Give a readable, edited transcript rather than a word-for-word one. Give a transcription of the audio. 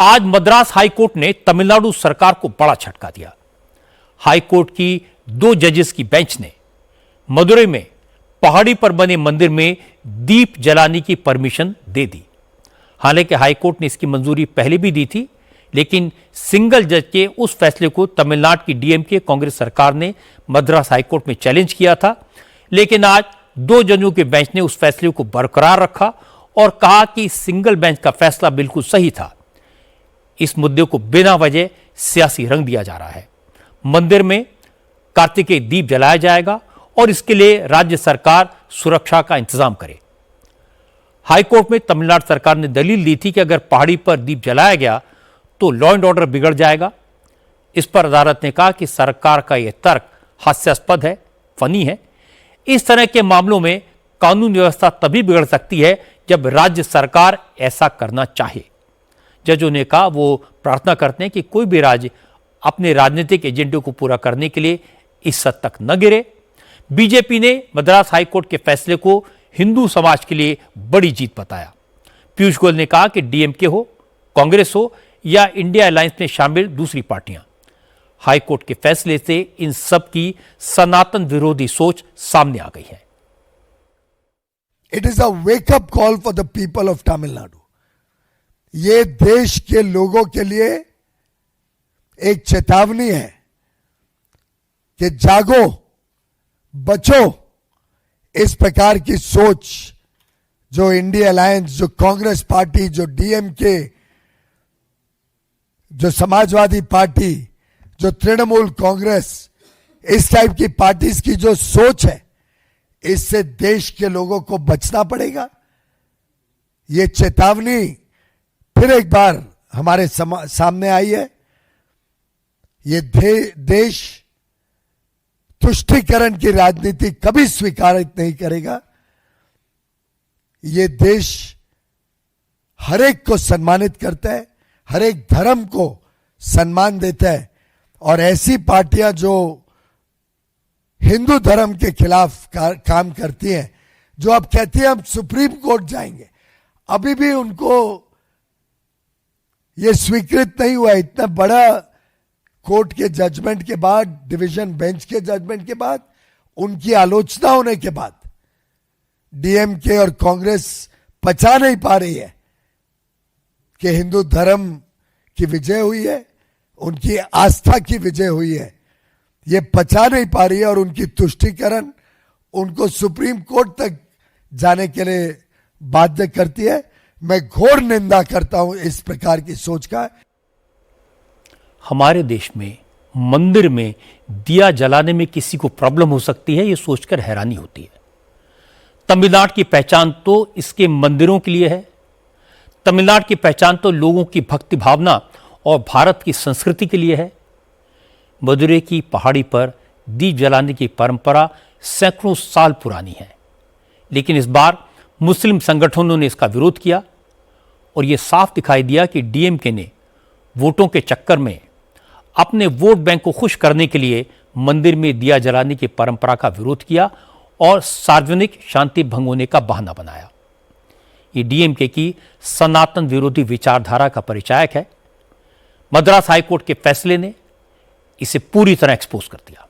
आज मद्रास हाईकोर्ट ने तमिलनाडु सरकार को बड़ा झटका दिया। हाईकोर्ट की 2 जजेस की बेंच ने मदुरई में पहाड़ी पर बने मंदिर में दीप जलाने की परमिशन दे दी। हालांकि हाईकोर्ट ने इसकी मंजूरी पहले भी दी थी, लेकिन सिंगल जज के उस फैसले को तमिलनाडु की डीएमके कांग्रेस सरकार ने मद्रास हाईकोर्ट में चैलेंज किया था। लेकिन आज 2 जजों के बेंच ने उस फैसले को बरकरार रखा और कहा कि सिंगल बेंच का फैसला बिल्कुल सही था। इस मुद्दे को बिना वजह सियासी रंग दिया जा रहा है। मंदिर में कार्तिकेय दीप जलाया जाएगा और इसके लिए राज्य सरकार सुरक्षा का इंतजाम करे। हाईकोर्ट में तमिलनाडु सरकार ने दलील दी थी कि अगर पहाड़ी पर दीप जलाया गया तो लॉ एंड ऑर्डर बिगड़ जाएगा। इस पर अदालत ने कहा कि सरकार का यह तर्क हास्यास्पद है, फनी है। इस तरह के मामलों में कानून व्यवस्था तभी बिगड़ सकती है जब राज्य सरकार ऐसा करना चाहे। जजों ने कहा वो प्रार्थना करते हैं कि कोई भी राज्य अपने राजनीतिक एजेंडे को पूरा करने के लिए इस हद तक न गिरे। बीजेपी ने मद्रास हाईकोर्ट के फैसले को हिंदू समाज के लिए बड़ी जीत बताया। पीयूष गोयल ने कहा कि डीएमके हो, कांग्रेस हो या इंडिया अलायंस में शामिल दूसरी पार्टियां, हाईकोर्ट के फैसले से इन सब की सनातन विरोधी सोच सामने आ गई है। It is a wake up call for the people of Tamil Nadu. ये देश के लोगों के लिए एक चेतावनी है कि जागो, बचो। इस प्रकार की सोच जो इंडिया अलायंस, जो कांग्रेस पार्टी, जो डीएमके, जो समाजवादी पार्टी, जो तृणमूल कांग्रेस, इस टाइप की पार्टीज की जो सोच है, इससे देश के लोगों को बचना पड़ेगा। ये चेतावनी फिर एक बार हमारे सामने आई है। ये देश तुष्टीकरण की राजनीति कभी स्वीकारित नहीं करेगा। ये देश हर एक को सम्मानित करता है, हर एक धर्म को सम्मान देता है, और ऐसी पार्टियां जो हिंदू धर्म के खिलाफ काम करती हैं, जो अब कहती हैं हम सुप्रीम कोर्ट जाएंगे, अभी भी उनको ये स्वीकृत नहीं हुआ। इतना बड़ा कोर्ट के जजमेंट के बाद, डिवीजन बेंच के जजमेंट के बाद, उनकी आलोचना होने के बाद डीएमके और कांग्रेस पचा नहीं पा रही है कि हिंदू धर्म की विजय हुई है, उनकी आस्था की विजय हुई है। ये पचा नहीं पा रही है और उनकी तुष्टीकरण उनको सुप्रीम कोर्ट तक जाने के लिए बाध्य करती है। मैं घोर निंदा करता हूं इस प्रकार की सोच का। हमारे देश में मंदिर में दिया जलाने में किसी को प्रॉब्लम हो सकती है, यह सोचकर हैरानी होती है। तमिलनाडु की पहचान तो इसके मंदिरों के लिए है। तमिलनाडु की पहचान तो लोगों की भक्ति भावना और भारत की संस्कृति के लिए है। मदुरई की पहाड़ी पर दीप जलाने की परंपरा सैकड़ों साल पुरानी है, लेकिन इस बार मुस्लिम संगठनों ने इसका विरोध किया और यह साफ दिखाई दिया कि डीएमके ने वोटों के चक्कर में अपने वोट बैंक को खुश करने के लिए मंदिर में दिया जलाने की परंपरा का विरोध किया और सार्वजनिक शांति भंग होने का बहाना बनाया। ये डीएमके की सनातन विरोधी विचारधारा का परिचायक है। मद्रास हाईकोर्ट के फैसले ने इसे पूरी तरह एक्सपोज कर दिया।